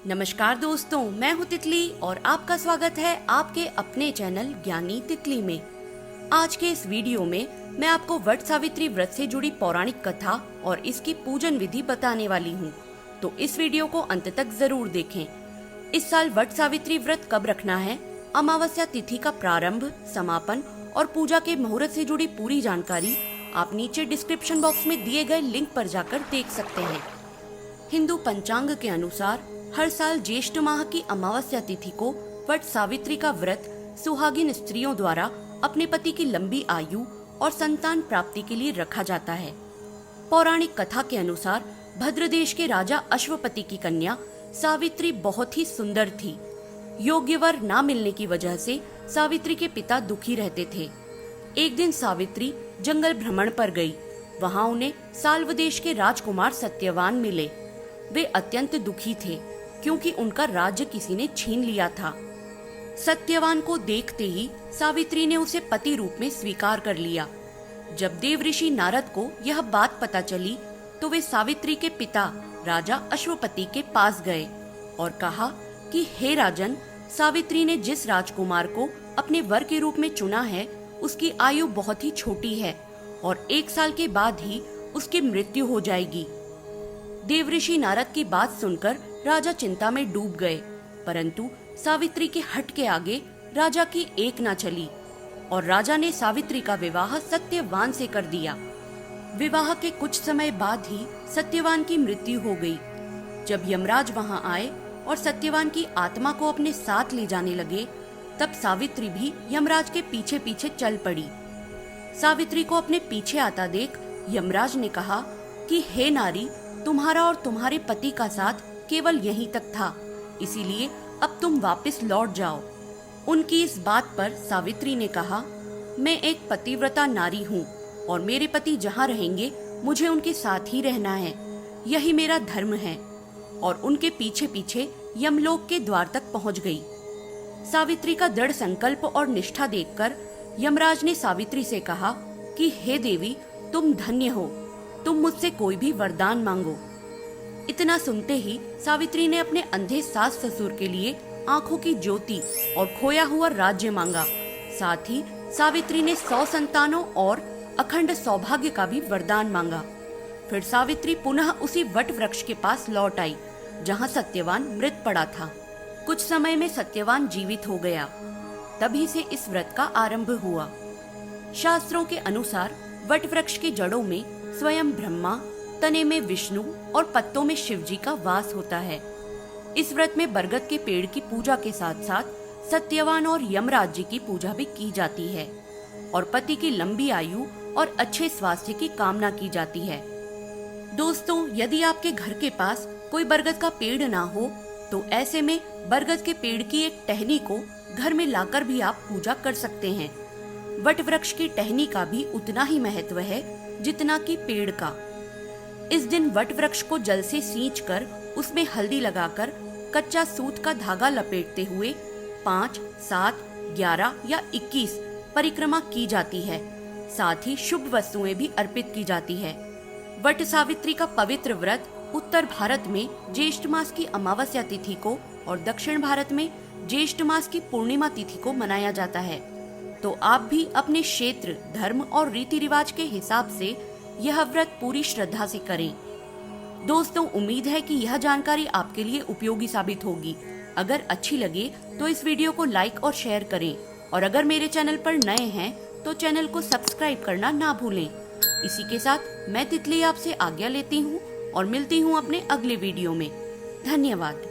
नमस्कार दोस्तों, मैं हूँ तितली और आपका स्वागत है आपके अपने चैनल ज्ञानी तितली में। आज के इस वीडियो में मैं आपको वट सावित्री व्रत से जुड़ी पौराणिक कथा और इसकी पूजन विधि बताने वाली हूँ, तो इस वीडियो को अंत तक जरूर देखें। इस साल वट सावित्री व्रत कब रखना है, अमावस्या तिथि का प्रारंभ, समापन और पूजा के मुहूर्त से जुड़ी पूरी जानकारी आप नीचे डिस्क्रिप्शन बॉक्स में दिए गए लिंक पर जाकर देख सकते हैं। हिंदू पंचांग के अनुसार हर साल ज्येष्ठ माह की अमावस्या तिथि को वट सावित्री का व्रत सुहागिन स्त्रियों द्वारा अपने पति की लंबी आयु और संतान प्राप्ति के लिए रखा जाता है। पौराणिक कथा के अनुसार भद्रदेश के राजा अश्वपति की कन्या सावित्री बहुत ही सुंदर थी। योग्य वर न मिलने की वजह से सावित्री के पिता दुखी रहते थे। एक दिन सावित्री जंगल भ्रमण पर गई। वहां उन्हें साल्व देश के राजकुमार सत्यवान मिले। वे अत्यंत दुखी थे क्योंकि उनका राज्य किसी ने छीन लिया था। सत्यवान को देखते ही सावित्री ने उसे पति रूप में स्वीकार कर लिया। जब देवऋषि नारद को यह बात पता चली तो वे सावित्री के पिता राजा अश्वपति के पास गए और कहा कि हे राजन, सावित्री ने जिस राजकुमार को अपने वर के रूप में चुना है उसकी आयु बहुत ही छोटी है और 1 साल के बाद ही उसकी मृत्यु हो जाएगी। देवऋषि नारद की बात सुनकर राजा चिंता में डूब गए, परंतु सावित्री के हट के आगे राजा की एक न चली और राजा ने सावित्री का विवाह सत्यवान से कर दिया। विवाह के कुछ समय बाद ही सत्यवान की मृत्यु हो गई। जब यमराज वहां आए और सत्यवान की आत्मा को अपने साथ ले जाने लगे, तब सावित्री भी यमराज के पीछे पीछे चल पड़ी। सावित्री को अपने पीछे आता देख यमराज ने कहा कि हे नारी, तुम्हारा और तुम्हारे पति का साथ केवल यहीं तक था, इसीलिए अब तुम वापस लौट जाओ। उनकी इस बात पर सावित्री ने कहा, मैं एक पतिव्रता नारी हूँ और मेरे पति जहाँ रहेंगे मुझे उनके साथ ही रहना है, यही मेरा धर्म है। और उनके पीछे पीछे यमलोक के द्वार तक पहुँच गई। सावित्री का दृढ़ संकल्प और निष्ठा देखकर यमराज ने सावित्री से कहा कि हे देवी, तुम धन्य हो, तुम मुझसे कोई भी वरदान मांगो। इतना सुनते ही सावित्री ने अपने अंधे सास ससुर के लिए आंखों की ज्योति और खोया हुआ राज्य मांगा। साथ ही सावित्री ने 100 संतानों और अखंड सौभाग्य का भी वरदान मांगा। फिर सावित्री पुनः उसी वट वृक्ष के पास लौट आई जहां सत्यवान मृत पड़ा था। कुछ समय में सत्यवान जीवित हो गया। तभी से इस व्रत का आरंभ हुआ। शास्त्रों के अनुसार वट वृक्ष की जड़ों में स्वयं ब्रह्मा, तने में विष्णु और पत्तों में शिव जी का वास होता है। इस व्रत में बरगद के पेड़ की पूजा के साथ साथ सत्यवान और यमराज जी की पूजा भी की जाती है और पति की लंबी आयु और अच्छे स्वास्थ्य की कामना की जाती है। दोस्तों, यदि आपके घर के पास कोई बरगद का पेड़ ना हो तो ऐसे में बरगद के पेड़ की एक टहनी को घर में लाकर भी आप पूजा कर सकते हैं। वट वृक्ष की टहनी का भी उतना ही महत्व है जितना कि पेड़ का। इस दिन वट वृक्ष को जल से सींचकर उसमें हल्दी लगाकर कच्चा सूत का धागा लपेटते हुए 5, 7, 11 या 21 परिक्रमा की जाती है। साथ ही शुभ वस्तुएं भी अर्पित की जाती है। वट सावित्री का पवित्र व्रत उत्तर भारत में ज्येष्ठ मास की अमावस्या तिथि को और दक्षिण भारत में ज्येष्ठ मास की पूर्णिमा तिथि को मनाया जाता है। तो आप भी अपने क्षेत्र, धर्म और रीति रिवाज के हिसाब से यह व्रत पूरी श्रद्धा से करें। दोस्तों, उम्मीद है कि यह जानकारी आपके लिए उपयोगी साबित होगी। अगर अच्छी लगे तो इस वीडियो को लाइक और शेयर करें और अगर मेरे चैनल पर नए हैं तो चैनल को सब्सक्राइब करना ना भूलें। इसी के साथ मैं तितली आपसे आज्ञा लेती हूँ और मिलती हूँ अपने अगले वीडियो में। धन्यवाद।